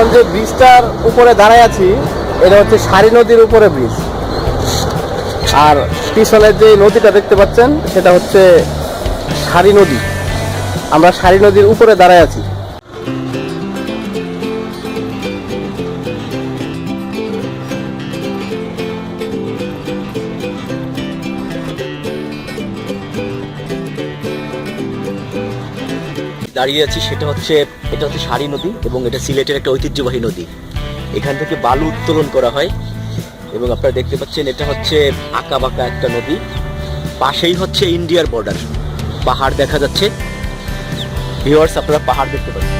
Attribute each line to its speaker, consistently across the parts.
Speaker 1: এখন যে ব্রিজটার উপরে দাঁড়ায় আছি এটা হচ্ছে সারি নদীর উপরে ব্রিজ, আর পিছনের যে নদীটা দেখতে পাচ্ছেন সেটা হচ্ছে সারি নদী। আমরা সারি নদীর উপরে দাঁড়ায় আছি।
Speaker 2: দাঁড়িয়ে আছি এটা হচ্ছে সারি নদী এবং এটা সিলেটের একটা ঐতিহ্যবাহী নদী। এখান থেকে বালু উত্তোলন করা হয় এবং আপনারা দেখতে পাচ্ছেন এটা হচ্ছে আঁকা বাঁকা একটা নদী। পাশেই হচ্ছে ইন্ডিয়ার বর্ডার, পাহাড় দেখা যাচ্ছে। ভিউয়ার্স, আপনারা পাহাড় দেখতে পাচ্ছেন।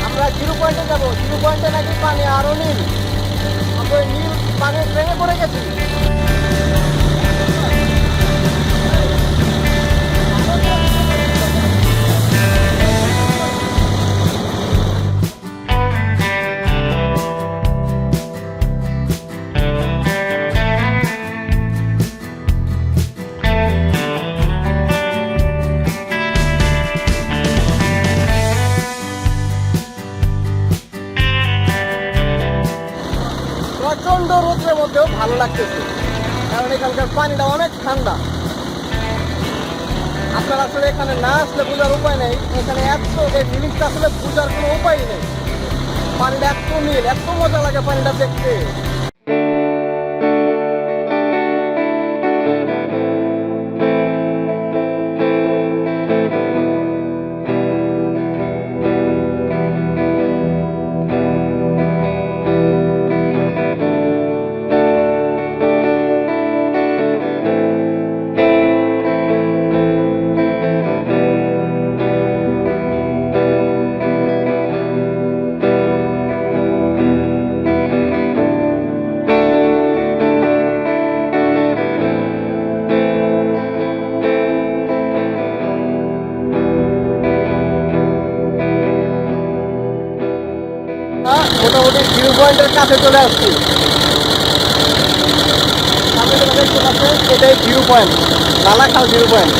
Speaker 1: আমরা জিরো পয়েন্টে যাবো। জিরো পয়েন্টে নাকি পানি আরো নীল, আমরা নীল পানির ট্রেনে পড়ে গেছি। প্রচন্ড রোদের মধ্যেও ভালো লাগতেছে, কারণ এখানকার পানিটা অনেক ঠান্ডা। আপনার আসলে এখানে না আসলে বোঝার উপায় নেই, এখানে এত এই জিনিসটা আসলে বোঝার কোনো উপায় নেই। পানিটা এত নীল, এত মজা লাগে পানিটা দেখতে। মোটামুটি জিরো পয়েন্টের কাছে চলে আসছি। সামনে যেটা দেখতে পাচ্ছেন এটাই zero point, Lalakhal zero point.